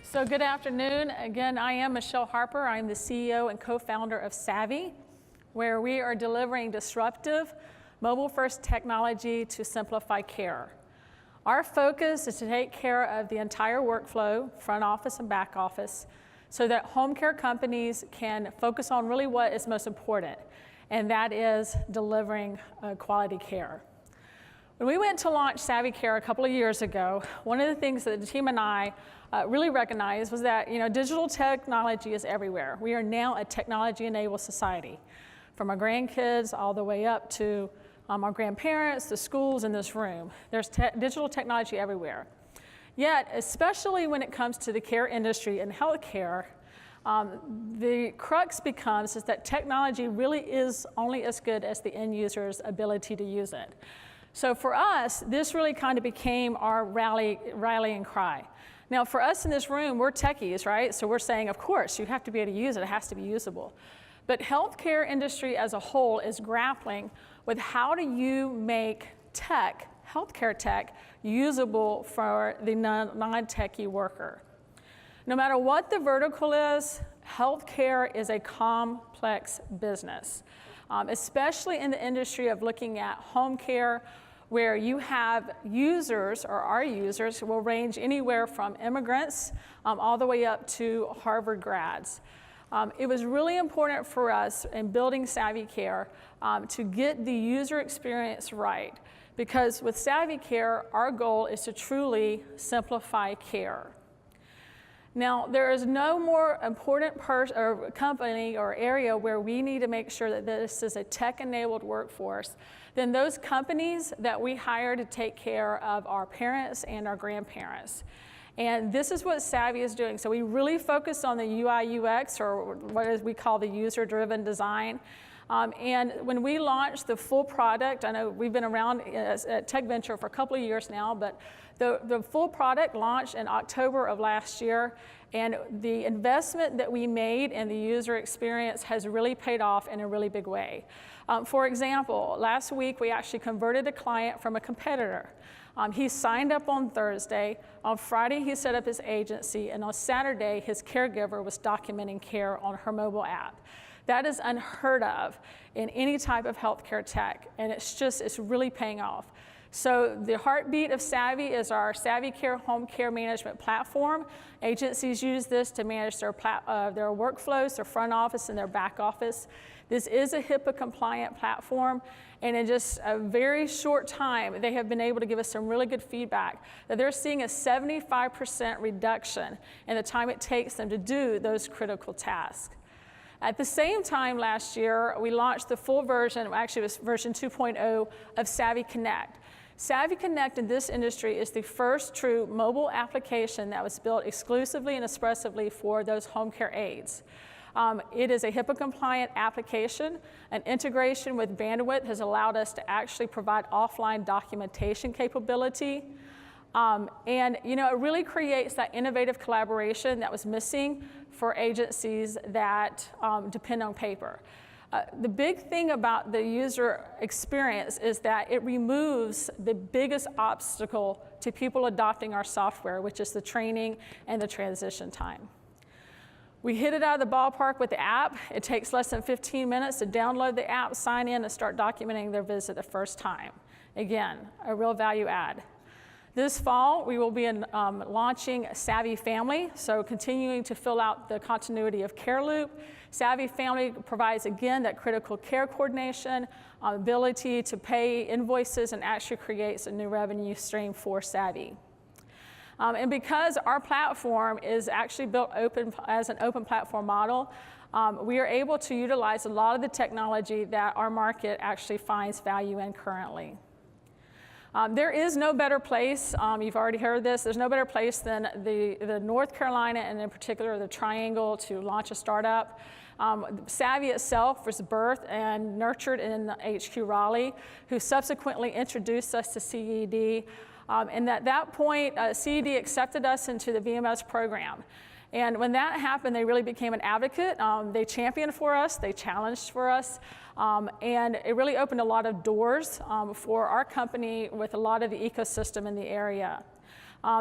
So good afternoon. Again, I am Michelle Harper. I'm the CEO and co-founder of Savii, where we are delivering disruptive, mobile-first technology to simplify care. Our focus is to take care of the entire workflow, front office and back office, so that home care companies can focus on really what is most important, and that is delivering quality care. When we went to launch Savii Care a couple of years ago, one of the things that the team and I really recognized was that digital technology is everywhere. We are now a technology-enabled society, from our grandkids all the way up to our grandparents, the schools in this room. There's digital technology everywhere. Yet, especially when it comes to the care industry and healthcare, the crux becomes is that technology really is only as good as the end user's ability to use it. So for us, this really kind of became our rallying cry. Now for us in this room, we're techies, right? So we're saying, of course, you have to be able to use it. It has to be usable. But healthcare industry as a whole is grappling with how do you make tech, healthcare tech, usable for the non-techie worker. No matter what the vertical is, healthcare is a complex business, especially in the industry of looking at home care, where you have users, or our users, will range anywhere from immigrants all the way up to Harvard grads. It was really important for us in building Savii Care to get the user experience right, because with Savii Care, our goal is to truly simplify care. Now, there is no more important company or area where we need to make sure that this is a tech-enabled workforce than those companies that we hire to take care of our parents and our grandparents. And this is what Savii is doing. So we really focus on the UI UX, or what we call the user-driven design. And when we launched the full product, I know we've been around at Tech Venture for a couple of years now, but the full product launched in October of last year, and the investment that we made in the user experience has really paid off in a really big way. For example, last week we actually converted a client from a competitor. He signed up on Thursday. On Friday, he set up his agency, and on Saturday, his caregiver was documenting care on her mobile app. That is unheard of in any type of healthcare tech, and it's really paying off. So the heartbeat of Savii is our Savii Care home care management platform. Agencies use this to manage their workflows, their front office and their back office. This is a HIPAA compliant platform, and in just a very short time, they have been able to give us some really good feedback that they're seeing a 75% reduction in the time it takes them to do those critical tasks. At the same time last year, we launched the full version, actually it was version 2.0 of Savii Connect. Savii Connect in this industry is the first true mobile application that was built exclusively and expressively for those home care aides. It is a HIPAA compliant application. An integration with Bandwidth has allowed us to actually provide offline documentation capability. And it really creates that innovative collaboration that was missing for agencies that depend on paper. The big thing about the user experience is that it removes the biggest obstacle to people adopting our software, which is the training and the transition time. We hit it out of the ballpark with the app. It takes less than 15 minutes to download the app, sign in, and start documenting their visit the first time. Again, a real value add. This fall, we will be launching Savii Family, so continuing to fill out the continuity of Care Loop. Savii Family provides, again, that critical care coordination, ability to pay invoices, and actually creates a new revenue stream for Savii. And because our platform is actually built as an open platform model, we are able to utilize a lot of the technology that our market actually finds value in currently. There is no better place, you've already heard this, there's no better place than the North Carolina, and in particular the Triangle, to launch a startup. Savii itself was birthed and nurtured in HQ Raleigh, who subsequently introduced us to CED. And at that point, CED accepted us into the VMS program. And when that happened, they really became an advocate. They championed for us, they challenged for us, and it really opened a lot of doors for our company with a lot of the ecosystem in the area.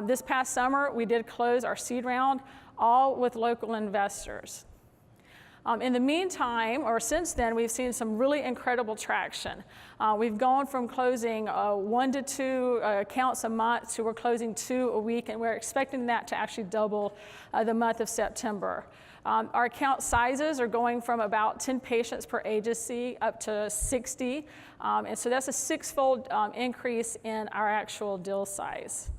This past summer, we did close our seed round, all with local investors. In the meantime, or since then, we've seen some really incredible traction. We've gone from closing 1 to 2 accounts a month to we're closing 2 a week, and we're expecting that to actually double the month of September. Our account sizes are going from about 10 patients per agency up to 60, and so that's a 6-fold increase in our actual deal size.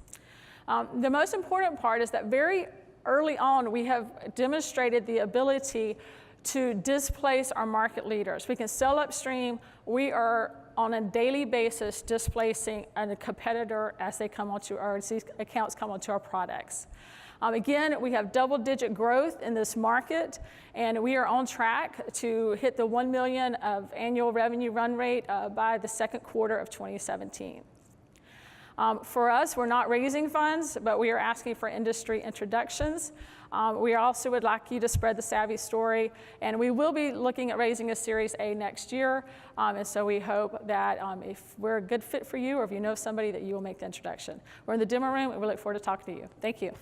The most important part is that very early on, we have demonstrated the ability to displace our market leaders. We can sell upstream. We are on a daily basis displacing a competitor as they come onto our, as these accounts come onto our products. Again, we have double-digit growth in this market, and we are on track to hit the $1 million of annual revenue run rate by the second quarter of 2017. For us, we're not raising funds, but we are asking for industry introductions. We also would like you to spread the Savii story, and we will be looking at raising a Series A next year, and so we hope that if we're a good fit for you, or if you know somebody, that you will make the introduction. We're in the demo room, and we look forward to talking to you. Thank you.